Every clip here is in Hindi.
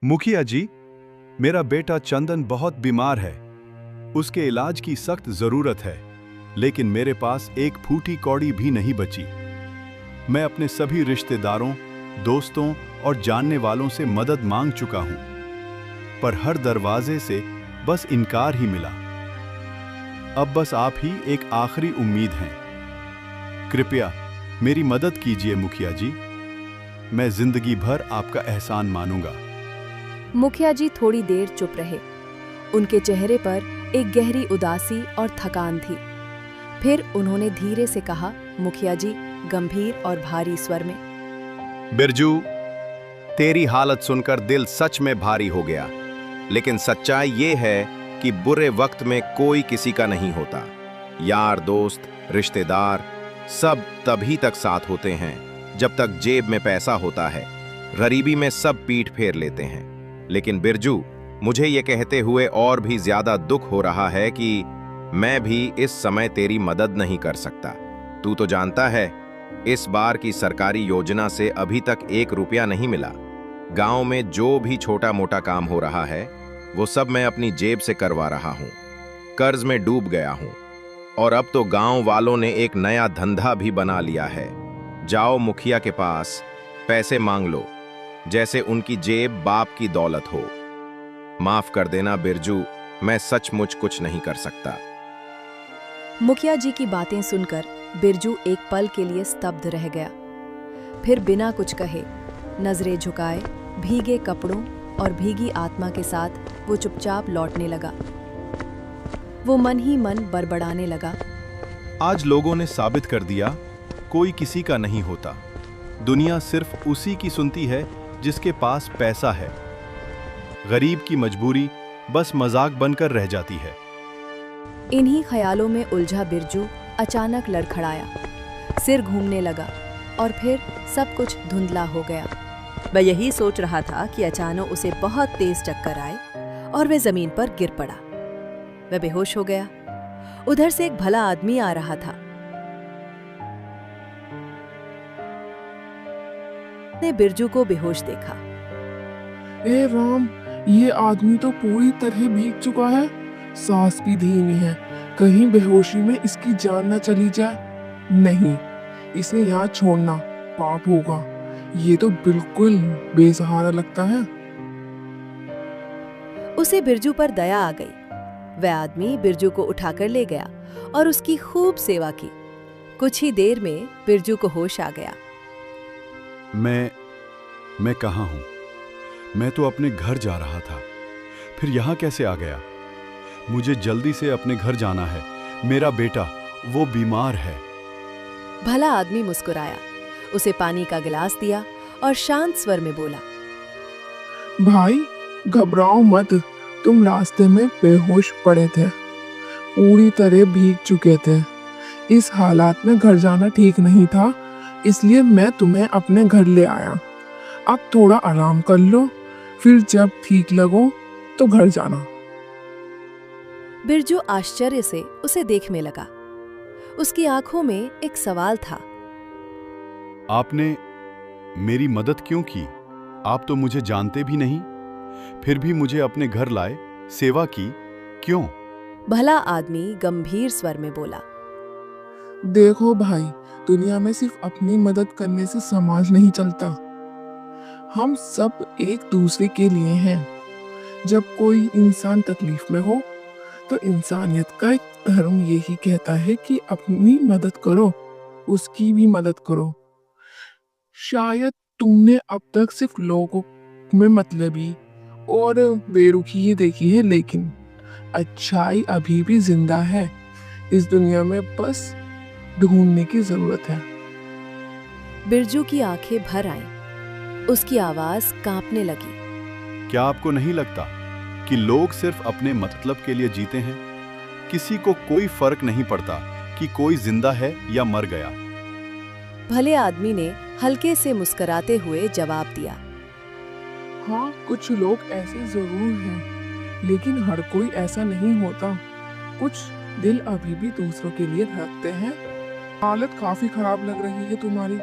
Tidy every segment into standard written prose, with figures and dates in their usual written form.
मुखिया जी, मेरा बेटा चंदन बहुत बीमार है। उसके इलाज की सख्त जरूरत है, लेकिन मेरे पास एक फूटी कौड़ी भी नहीं बची। मैं अपने सभी रिश्तेदारों, दोस्तों और जानने वालों से मदद मांग चुका हूं, पर हर दरवाजे से बस इनकार ही मिला। अब बस आप ही एक आखिरी उम्मीद हैं। कृपया मेरी मदद कीजिए मुखिया जी। मैं जिंदगी भर आपका एहसान मानूंगा। मुखिया जी थोड़ी देर चुप रहे। उनके चेहरे पर एक गहरी उदासी और थकान थी। फिर उन्होंने धीरे से कहा, मुखिया जी, गंभीर और भारी स्वर में, बिरजू, तेरी हालत सुनकर दिल सच में भारी हो गया। लेकिन सच्चाई ये है कि बुरे वक्त में कोई किसी का नहीं होता। यार, दोस्त, रिश्तेदार सब तभी तक साथ होते हैं जब तक जेब में पैसा होता है। गरीबी में सब पीठ फेर लेते हैं। लेकिन बिरजू, मुझे ये कहते हुए और भी ज्यादा दुख हो रहा है कि मैं भी इस समय तेरी मदद नहीं कर सकता। तू तो जानता है, इस बार की सरकारी योजना से अभी तक 1 रुपया नहीं मिला। गांव में जो भी छोटा मोटा काम हो रहा है वो सब मैं अपनी जेब से करवा रहा हूं। कर्ज में डूब गया हूं और अब तो गांव वालों ने एक नया धंधा भी बना लिया है। जाओ मुखिया के पास, पैसे मांग लो, जैसे उनकी जेब बाप की दौलत हो। माफ कर देना बिरजू, मैं सचमुच कुछ नहीं कर सकता। मुखिया जी की बातें सुनकर बिरजू एक पल के लिए स्तब्ध रह गया। फिर बिना कुछ कहे, नजरें झुकाए, भीगे कपड़ों और भीगी आत्मा के साथ वो चुपचाप लौटने लगा। वो मन ही मन बड़बड़ाने लगा, आज लोगों ने साबित कर दिया, कोई किसी का नहीं होता। दुनिया सिर्फ उसी की सुनती है जिसके पास पैसा है। गरीब की मजबूरी बस मजाक बनकर रह जाती है। इन्हीं ख्यालों में उलझा बिरजू अचानक लड़खड़ाया। सिर घूमने लगा और फिर सब कुछ धुंधला हो गया। वह यही सोच रहा था कि अचानक उसे बहुत तेज चक्कर आए और वह जमीन पर गिर पड़ा। वह बेहोश हो गया। उधर से एक भला आदमी आ रहा था। ने बिरजू को बेहोश देखा। ए राम, ये आदमी तो पूरी तरह भीग चुका है। सांस भी धीमी है। कहीं बेहोशी में इसकी जान न चली जाए। नहीं, इसे यहाँ छोड़ना पाप होगा। ये तो बिल्कुल बेसहारा लगता है। उसे बिरजू पर दया आ गई। वह आदमी बिरजू को उठाकर ले गया और उसकी खूब सेवा की। कुछ ही देर में बिरजू को होश आ गया। मैं कहाँ हूँ? मैं तो अपने घर जा रहा था, फिर यहाँ कैसे आ गया? मुझे जल्दी से अपने घर जाना है। मेरा बेटा, वो बीमार है। भला आदमी मुस्कुराया, उसे पानी का गिलास दिया और शांत स्वर में बोला, भाई, घबराओ मत। तुम रास्ते में बेहोश पड़े थे, पूरी तरह भीग चुके थे। इस हालात में घर जाना ठीक नहीं था, इसलिए मैं तुम्हें अपने घर ले आया। अब थोड़ा आराम कर लो, फिर जब ठीक लगो तो घर जाना। बिरजू आश्चर्य से उसे देखने लगा। उसकी आंखों में एक सवाल था। आपने मेरी मदद क्यों की? आप तो मुझे जानते भी नहीं, फिर भी मुझे अपने घर लाए, सेवा की, क्यों? भला आदमी गंभीर स्वर में बोला, देखो भाई, दुनिया में सिर्फ अपनी मदद करने से समाज नहीं चलता। हम सब एक दूसरे के लिए हैं। जब कोई इंसान तकलीफ में हो तो इंसानियत का एक धर्म यही कहता है कि अपनी मदद करो, उसकी भी मदद करो। शायद तुमने अब तक सिर्फ लोगों में मतलबी और बेरुखी ही देखी है, लेकिन अच्छाई अभी भी जिंदा है। इस दुनिया में बस ढूंढने की जरूरत है। बिरजू की आंखें भर आईं। उसकी आवाज कांपने लगी। क्या आपको नहीं लगता कि लोग सिर्फ अपने मतलब के लिए जीते हैं? किसी को कोई फर्क नहीं पड़ता कि कोई जिंदा है या मर गया। भले आदमी ने हल्के से मुस्कुराते हुए जवाब दिया, हाँ, कुछ लोग ऐसे जरूर हैं, लेकिन हर कोई ऐसा नहीं होता। कुछ दिल अभी भी दूसरों के लिए धड़कते हैं। हालत काफी खराब लग रही है तुम्हारी।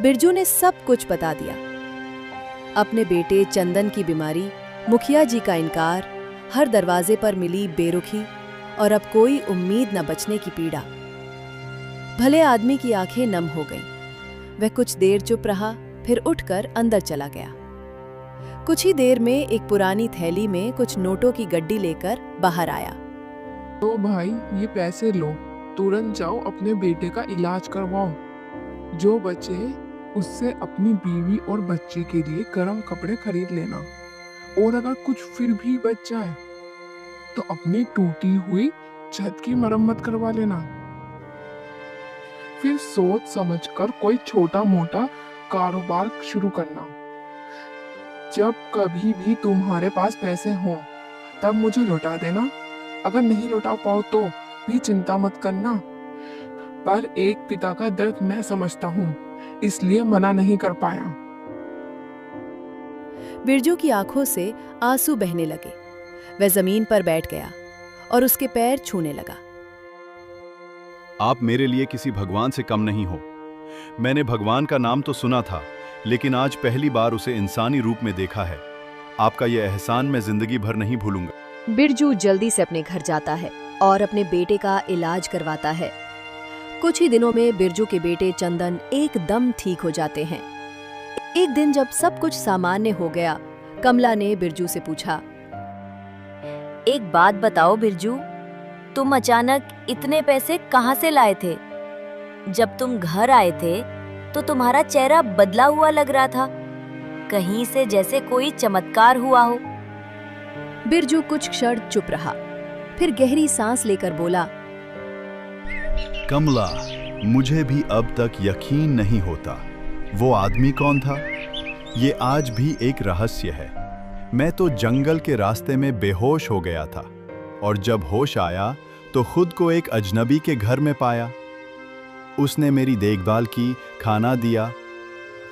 बिरजू ने सब कुछ बता दिया। अपने बेटे चंदन की बीमारी, मुखिया जी का इनकार, हर दरवाजे पर मिली बेरुखी और अब कोई उम्मीद न बचने की पीड़ा। भले आदमी की आंखें नम हो गईं। वह कुछ देर चुप रहा, फिर उठकर अंदर चला गया। कुछ ही देर में एक पुरानी थैली में कुछ नोटों की गड्डी लेकर बाहर आया। तो भाई ये पैसे लो, तुरंत जाओ अपने बेटे का इलाज करवाओ। जो बचे उससे अपनी बीवी और बच्चे के लिए गर्म कपड़े खरीद लेना, और अगर कुछ फिर भी बच जाए तो अपनी टूटी हुई छत की मरम्मत करवा लेना। फिर सोच समझकर कोई छोटा मोटा कारोबार शुरू करना। जब कभी भी तुम्हारे पास पैसे हों तब मुझे लौटा देना। अगर नहीं लौटा पाओ तो भी चिंता मत करना, पर एक पिता का दर्द मैं समझता हूँ, इसलिए मना नहीं कर पाया। बिरजू की आंखों से आंसू बहने लगे। वह जमीन पर बैठ गया और उसके पैर छूने लगा। आप मेरे लिए किसी भगवान से कम नहीं हो। मैंने भगवान का नाम तो सुना था, लेकिन आज पहली बार उसे इंसानी रूप में देखा है। आपका यह एहसान मैं जिंदगी भर नहीं भूलूंगा। बिरजू जल्दी से अपने घर जाता है और अपने बेटे का इलाज करवाता है। कुछ ही दिनों में बिरजू के बेटे चंदन एकदम ठीक हो जाते हैं। एक दिन जब सब कुछ सामान्य हो गया, कमला ने बिरजू से पूछा, एक बात बताओ बिरजू, तुम अचानक इतने पैसे कहाँ से लाए थे? जब तुम घर आए थे तो तुम्हारा चेहरा बदला हुआ लग रहा था, कहीं से जैसे कोई चमत्कार हुआ हो। बिरजू कुछ क्षण चुप रहा, फिर गहरी सांस लेकर बोला, कमला, मुझे भी अब तक यकीन नहीं होता। वो आदमी कौन था? ये आज भी एक रहस्य है। मैं तो जंगल के रास्ते में बेहोश हो गया था और जब होश आया तो खुद को एक अजनबी के घर में पाया। उसने मेरी देखभाल की, खाना दिया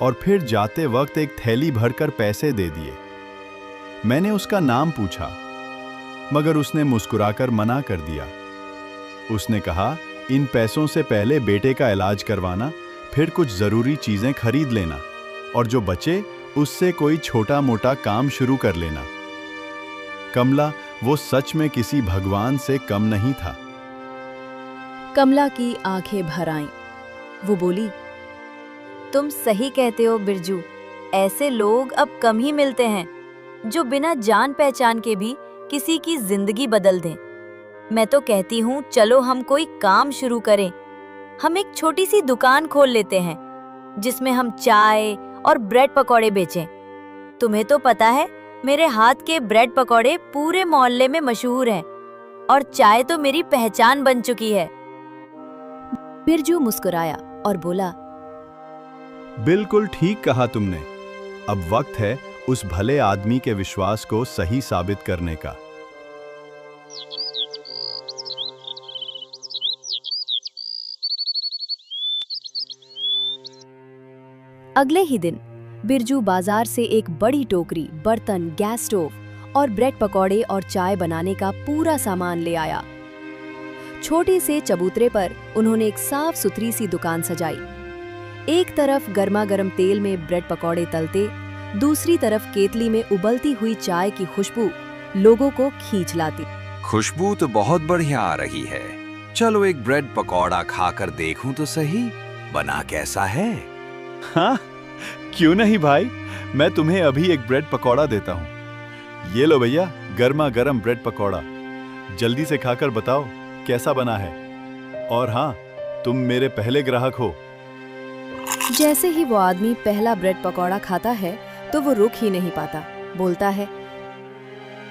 और फिर जाते वक्त एक थैली भरकर पैसे दे दिए। मैंने उसका नाम पूछा, मगर उसने मुस्कुराकर मना कर दिया। उसने कहा, इन पैसों से पहले बेटे का इलाज करवाना, फिर कुछ जरूरी चीजें खरीद लेना और जो बचे उससे कोई छोटा मोटा काम शुरू कर लेना। कमला, वो सच में किसी भगवान से कम नहीं था। कमला की आंखें भर आईं। वो बोली, तुम सही कहते हो बिरजू, ऐसे लोग अब कम ही मिलते हैं जो बिना जान पहचान के भी किसी की जिंदगी बदल दें। मैं तो कहती हूँ चलो हम कोई काम शुरू करें। हम एक छोटी सी दुकान खोल लेते हैं जिसमें हम चाय और ब्रेड पकौड़े बेचें। तुम्हें तो पता है मेरे हाथ के ब्रेड पकौड़े पूरे मोहल्ले में मशहूर हैं और चाय तो मेरी पहचान बन चुकी है। बिरजू मुस्कुराया और बोला, बिल्कुल ठीक कहा तुमने। अब वक्त है उस भले आदमी के विश्वास को सही साबित करने का। अगले ही दिन बिरजू बाजार से एक बड़ी टोकरी, बर्तन, गैस स्टोव और ब्रेड पकौड़े और चाय बनाने का पूरा सामान ले आया। छोटे से चबूतरे पर उन्होंने एक साफ सुथरी सी दुकान सजाई। एक तरफ गर्मा गर्म तेल में ब्रेड पकौड़े तलते, दूसरी तरफ केतली में उबलती हुई चाय की खुशबू लोगों को खींच लाती। खुशबू तो बहुत बढ़िया आ रही है। चलो एक ब्रेड पकौड़ा खाकर देखूं तो सही, बना कैसा है। हाँ, क्यों नहीं भाई, मैं तुम्हें अभी एक ब्रेड पकौड़ा देता हूँ। ये लो भैया, गर्मा गर्म ब्रेड पकौड़ा। जल्दी से खाकर बताओ कैसा बना है। और हाँ, तुम मेरे पहले ग्राहक हो। जैसे ही वो आदमी पहला ब्रेड पकौड़ा खाता है तो वो रुक ही नहीं पाता। बोलता है,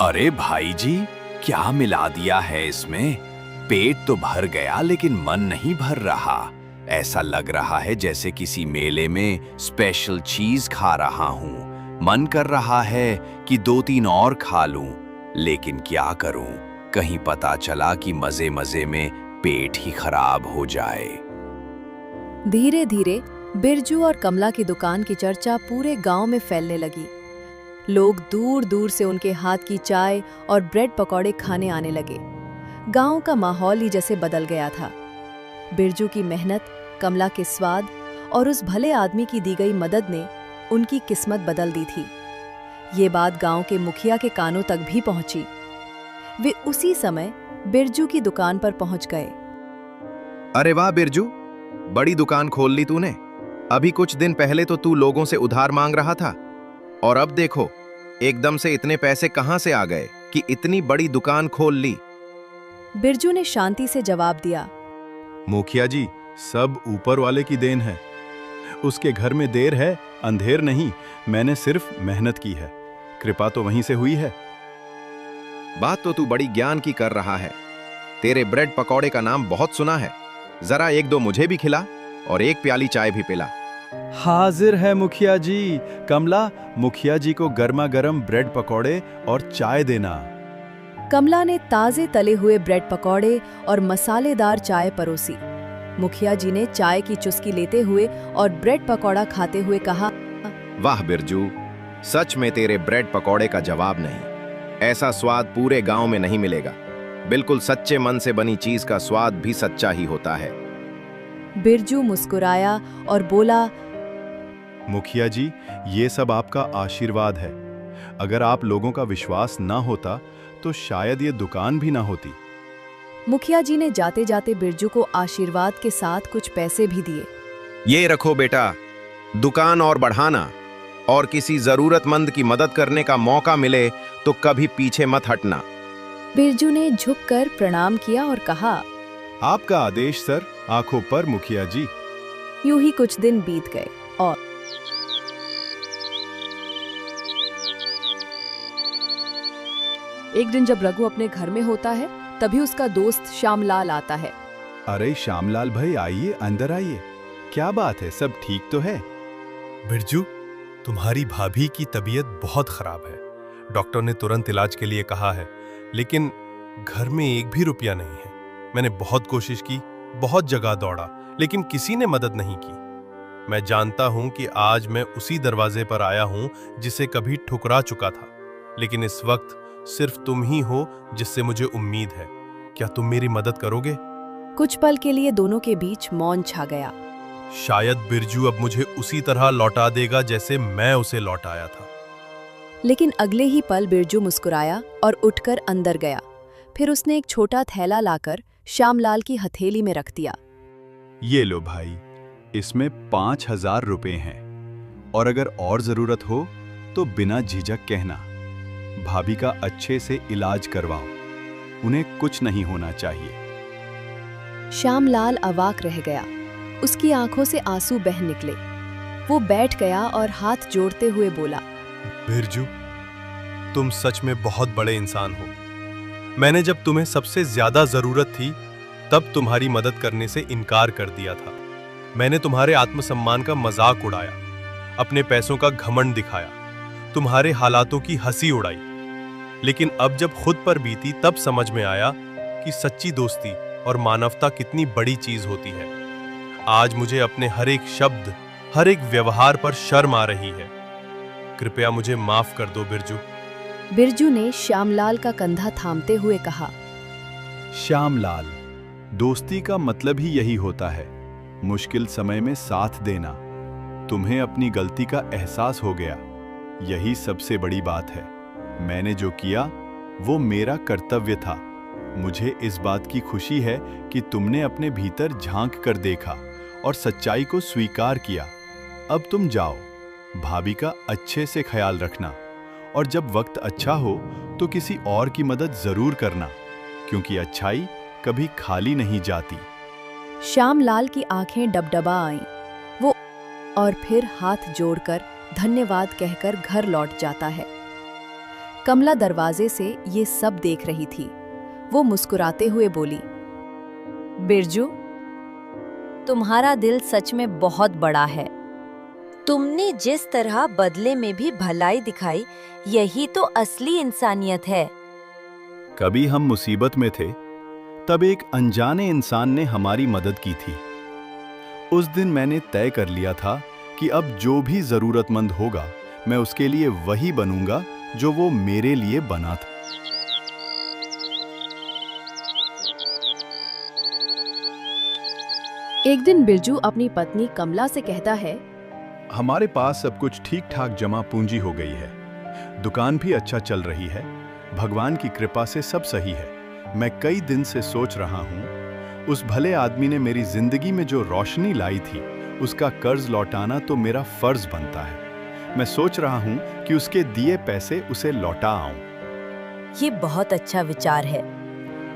अरे भाई जी, क्या मिला दिया है इसमें? पेट तो भर गया लेकिन मन नहीं भर रहा। ऐसा लग रहा है जैसे किसी मेले में स्पेशल चीज खा रहा हूँ। मन कर रहा है कि 2-3 और खा लूं, लेकिन क्या करूं? कहीं पता चला कि मजे मजे में पेट ही खराब हो जाए। धीरे धीरे बिरजू और कमला की दुकान की चर्चा पूरे गांव में फैलने लगी। लोग दूर दूर से उनके हाथ की चाय और ब्रेड पकौड़े खाने आने लगे। गांव का माहौल ही जैसे बदल गया था। बिरजू की मेहनत, कमला के स्वाद और उस भले आदमी की दी गई मदद ने उनकी किस्मत बदल दी थी। ये बात गांव के मुखिया के कानों तक भी पहुंची। वे उसी समय बिरजू की दुकान पर पहुंच गए। अरे वाह बिरजू, बड़ी दुकान खोल ली तूने। अभी कुछ दिन पहले तो तू लोगों से उधार मांग रहा था, और अब देखो एकदम से इतने पैसे कहां से आ गए कि इतनी बड़ी दुकान खोल ली। बिरजू ने शांति से जवाब दिया, मुखिया जी, सब ऊपर वाले की देन है। उसके घर में देर है, अंधेर नहीं। मैंने सिर्फ मेहनत की है, कृपा तो वहीं से हुई है। बात तो तू बड़ी ज्ञान की कर रहा है। तेरे ब्रेड पकौड़े का नाम बहुत सुना है। जरा एक दो मुझे भी खिला और एक प्याली चाय भी पिला। हाजिर है मुखिया जी। कमला, मुखिया जी को गर्मा गर्म ब्रेड पकौड़े और चाय देना। कमला ने ताजे तले हुए ब्रेड पकौड़े और मसालेदार चाय परोसी। मुखिया जी ने चाय की चुस्की लेते हुए और ब्रेड पकौड़ा खाते हुए कहा, वाह बिरजू, सच में तेरे ब्रेड पकौड़े का जवाब नहीं। ऐसा स्वाद पूरे गांव में नहीं मिलेगा। बिल्कुल सच्चे मन से बनी चीज का स्वाद भी सच्चा ही होता है। बिरजू मुस्कुराया और बोला, मुखिया जी, ये सब आपका आशीर्वाद है। अगर आप लोगों का विश्वास ना होता तो शायद ये दुकान भी ना होती। मुखिया जी ने जाते जाते बिरजू को आशीर्वाद के साथ कुछ पैसे भी दिए। ये रखो बेटा, दुकान और बढ़ाना, और किसी जरूरतमंद की मदद करने का मौका मिले तो कभी पीछे मत हटना। बिरजू ने झुककर प्रणाम किया और कहा, आपका आदेश सर, आंखों पर मुखिया जी। यूं ही कुछ दिन बीत गए और एक दिन जब रघु अपने घर में होता है, तभी उसका दोस्त श्यामलाल आता है। अरे श्यामलाल भाई, आइए, अंदर आइए। क्या बात है, सब ठीक तो है? बिरजू, तुम्हारी भाभी की तबीयत बहुत खराब है। डॉक्टर ने तुरंत इलाज के लिए कहा है, लेकिन घर में एक भी रुपया नहीं है। मैंने बहुत कोशिश की, बहुत जगह दौड़ा, लेकिन किसी ने मदद नहीं की। मैं जानता हूं कि आज मैं उसी दरवाजे पर आया हूं जिसे कभी ठुकरा चुका था, लेकिन इस वक्त सिर्फ तुम ही हो जिससे मुझे उम्मीद है। क्या तुम मेरी मदद करोगे? कुछ पल के लिए दोनों के बीच मौन छा गया। शायद बिरजू अब मुझे उसी तरह लौटा देगा जैसे मैं उसे लौटाया था। लेकिन अगले ही पल बिरजू मुस्कुराया और उठकर अंदर गया। फिर उसने एक छोटा थैला लाकर श्यामलाल की हथेली में रख दिया। ये लो भाई, इसमें 5,000 रुपए हैं, और अगर और जरूरत हो तो बिना झिझक कहना। भाभी का अच्छे से इलाज करवाओ, उन्हें कुछ नहीं होना चाहिए। श्यामलाल अवाक रह गया। उसकी आंखों से आंसू बह निकले। वो बैठ गया और हाथ जोड़ते हुए बोला, बिरजू, तुम सच में बहुत बड़े इंसान हो। मैंने जब तुम्हें सबसे ज्यादा जरूरत थी तब तुम्हारी मदद करने से इनकार कर दिया था। मैंने तुम्हारे आत्मसम्मान का मजाक उड़ाया, अपने पैसों का घमंड दिखाया, तुम्हारे हालातों की हंसी उड़ाई। लेकिन अब जब खुद पर बीती तब समझ में आया कि सच्ची दोस्ती और मानवता कितनी बड़ी चीज होती है। आज मुझे अपने हर एक शब्द, हर एक व्यवहार पर शर्म आ रही है। कृपया मुझे माफ कर दो बिरजू। बिरजू ने श्यामलाल का कंधा थामते हुए कहा, श्यामलाल, दोस्ती का मतलब ही यही होता है, मुश्किल समय में साथ देना। तुम्हें अपनी गलती का एहसास हो गया, यही सबसे बड़ी बात है। मैंने जो किया वो मेरा कर्तव्य था। मुझे इस बात की खुशी है कि तुमने अपने भीतर झांक कर देखा और सच्चाई को स्वीकार किया। अब तुम जाओ, भाभी का अच्छे से ख्याल रखना, और जब वक्त अच्छा हो तो किसी और की मदद जरूर करना, क्योंकि अच्छाई कभी खाली नहीं जाती। श्यामलाल की आंखें डबडबा आईं। वो और फिर हाथ जोड़कर धन्यवाद कहकर घर लौट जाता है। कमला दरवाजे से ये सब देख रही थी। वो मुस्कुराते हुए बोली, बिरजू, तुम्हारा दिल सच में बहुत बड़ा है। तुमने जिस तरह बदले में भी भलाई दिखाई, यही तो असली इंसानियत है। कभी हम मुसीबत में थे, तब एक अनजाने इंसान ने हमारी मदद की थी। उस दिन मैंने तय कर लिया था कि अब जो भी जरूरतमंद होगा, मैं उसके लिए वही बनूंगा जो वो मेरे लिए बना था। एक दिन बिरजू अपनी पत्नी कमला से कहता है, हमारे पास सब कुछ ठीक ठाक जमा पूंजी हो गई है। दुकान भी अच्छा चल रही है। भगवान की कृपा से सब सही है। मैं कई दिन से सोच रहा हूँ, उस भले आदमी ने मेरी जिंदगी में जो रोशनी लाई थी, उसका कर्ज लौटाना तो मेरा फर्ज बनता है। मैं सोच रहा हूँ कि उसके दिए पैसे उसे लौटा आऊं। ये बहुत अच्छा विचार है।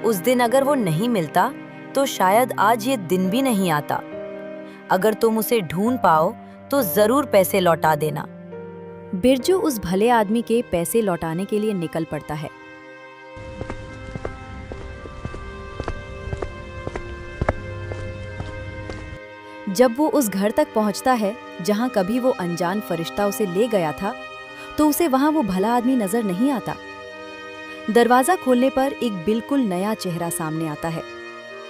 उस दिन अगर वो नहीं मिलता तो शायद आज ये दिन भी नहीं आता। अगर तुम उसे ढूंढ पाओ तो जरूर पैसे लौटा देना। बिरजू उस भले आदमी के पैसे लौटाने के लिए निकल पड़ता है। जब वो उस घर तक पहुंचता है जहां कभी वो अनजान फरिश्ता उसे ले गया था, तो उसे वहां वो भला आदमी नजर नहीं आता। दरवाजा खोलने पर एक बिल्कुल नया चेहरा सामने आता है।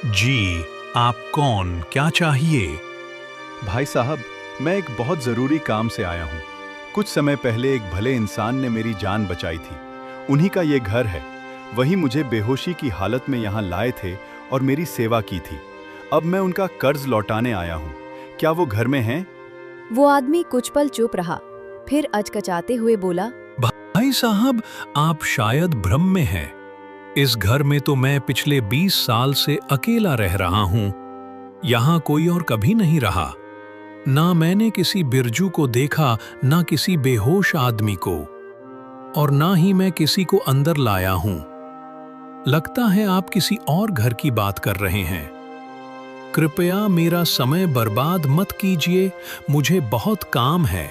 जी, आप कौन, क्या चाहिए? भाई साहब, मैं एक बहुत जरूरी काम से आया हूँ। कुछ समय पहले एक भले इंसान ने मेरी जान बचाई थी। उन्हीं का ये घर है। वही मुझे बेहोशी की हालत में यहाँ लाए थे और मेरी सेवा की थी। अब मैं उनका कर्ज लौटाने आया हूँ। क्या वो घर में हैं? वो आदमी कुछ पल चुप रहा, फिर अचकचाते हुए बोला, भाई साहब, आप शायद भ्रम में हैं। इस घर में तो मैं पिछले 20 साल से अकेला रह रहा हूँ। यहाँ कोई और कभी नहीं रहा। ना मैंने किसी बिरजू को देखा, ना किसी बेहोश आदमी को, और ना ही मैं किसी को अंदर लाया हूँ। लगता है आप किसी और घर की बात कर रहे हैं। कृपया मेरा समय बर्बाद मत कीजिए, मुझे बहुत काम है।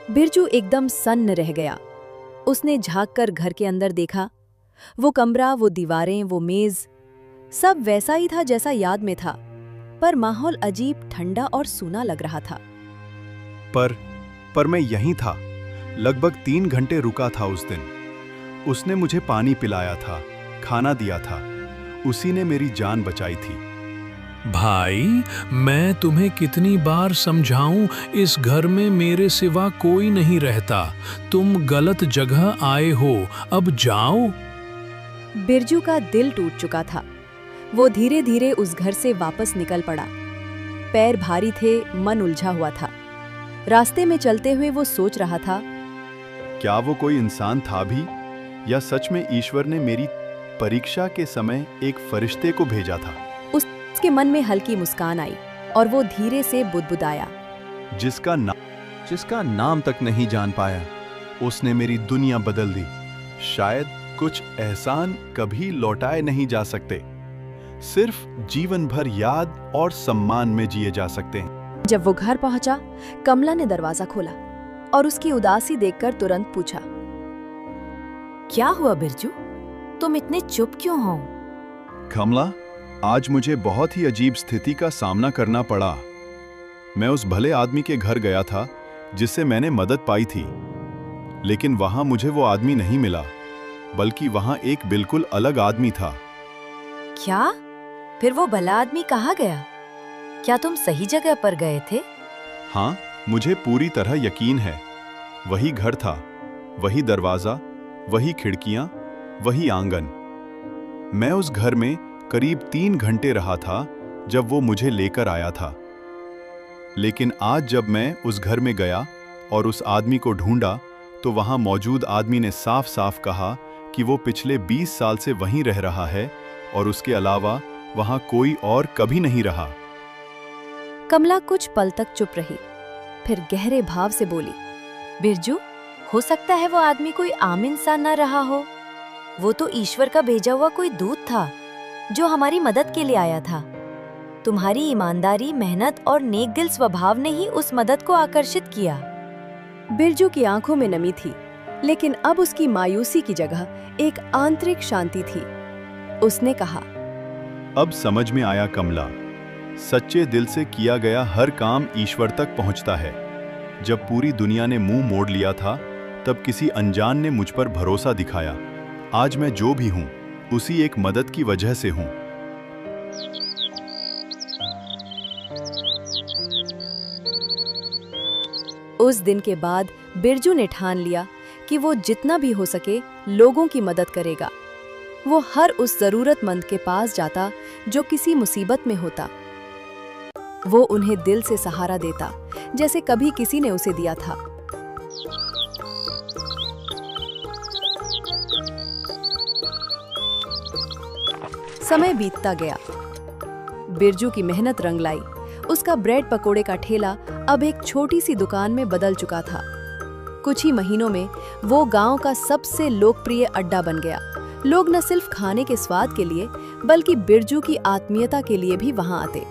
बिरजू एकदम सन्न रह गया। उसने झांककर घर के अंदर देखा। वो कमरा, वो दीवारें, वो मेज, सब वैसा ही था जैसा याद में था, पर माहौल अजीब ठंडा और सूना लग रहा था। पर मैं यहीं था। लगभग 3 घंटे रुका था उस दिन। उसने मुझे पानी पिलाया था, खाना दिया था। उसी ने मेरी जान बचाई थी। भाई, मैं तुम्हें कितनी बार समझाऊं, इस घर में मेरे सिवा कोई नहीं रहता। तुम गलत जगह आए हो, अब जाओ। बिरजू का दिल टूट चुका था। वो धीरे धीरे उस घर से वापस निकल पड़ा। पैर भारी थे, मन उलझा हुआ था। रास्ते में चलते हुए वो सोच रहा था, क्या वो कोई इंसान था भी, या सच में ईश्वर ने मेरी परीक्षा के समय एक फरिश्ते को भेजा था? उसके मन में हल्की मुस्कान आई और वो धीरे से बुदबुदाया, जिसका नाम तक नहीं जान पाया, उसने मेरी दुनिया बदल दी। शायद कुछ एहसान कभी लौटाए नहीं जा सकते, सिर्फ जीवन भर याद और सम्मान में जिए जा सकते हैं। जब वो घर पहुंचा, कमला ने दरवाजा खोला और उसकी उदासी देखकर तुरंत पूछा, क्या हुआ बिरजू, तुम इतने चुप क्यों हो? कमला, आज मुझे बहुत ही अजीब स्थिति का सामना करना पड़ा। मैं उस भले आदमी के घर गया था जिससे मैंने मदद पाई थी, लेकिन वहां मुझे वो आदमी नहीं मिला, बल्कि वहां एक बिल्कुल अलग आदमी था। क्या? फिर वो भला आदमी कहाँ गया? क्या तुम सही जगह पर गए थे? हाँ, मुझे पूरी तरह यकीन है। वही घर था, वही दरवाजा, वही खिड़कियां, वही आंगन। मैं उस घर में करीब 3 घंटे रहा था जब वो मुझे लेकर आया था। लेकिन आज जब मैं उस घर में गया और उस आदमी को ढूंढा, तो वहां मौजूद आदमी ने साफ साफ कहा कि वो पिछले 20 साल से वहीं रह रहा है और उसके अलावा वहां कोई और कभी नहीं रहा। कमला कुछ पल तक चुप रही, फिर गहरे भाव से बोली, बिरजू, हो सकता है वो आदमी कोई आम इंसान ना रहा हो। वो तो ईश्वर का भेजा हुआ कोई दूत था जो हमारी मदद के लिए आया था। तुम्हारी ईमानदारी, मेहनत और नेक दिल स्वभाव ने ही उस मदद को आकर्षित किया। बिरजू की आंखों में नमी थी, लेकिन अब उसकी मायूसी की जगह एक आंतरिक शांति थी। उसने कहा, अब समझ में आया कमला, सच्चे दिल से किया गया हर काम ईश्वर तक पहुंचता है। जब पूरी दुनिया ने मुंह मोड़ लिया था, तब किसी अनजान ने मुझ पर भरोसा दिखाया। आज मैं जो भी हूं, उसी एक मदद की वजह से हूं। उस दिन के बाद बिरजू ने ठान लिया कि वो जितना भी हो सके लोगों की मदद करेगा। वो हर उस जरूरतमंद के पास जाता जो किसी मुसीबत में होता। वो उन्हें दिल से सहारा देता, जैसे कभी किसी ने उसे दिया था। समय बीतता गया। बिरजू की मेहनत रंग लाई। उसका ब्रेड पकोड़े का ठेला अब एक छोटी सी दुकान में बदल चुका था। कुछ ही महीनों में वो गांव का सबसे लोकप्रिय अड्डा बन गया। लोग न सिर्फ खाने के स्वाद के लिए बल्कि बिरजू की आत्मीयता के लिए भी वहां आते।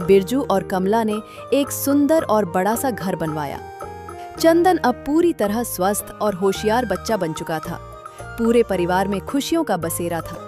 बिरजू और कमला ने एक सुंदर और बड़ा सा घर बनवाया। चंदन अब पूरी तरह स्वस्थ और होशियार बच्चा बन चुका था। पूरे परिवार में खुशियों का बसेरा था।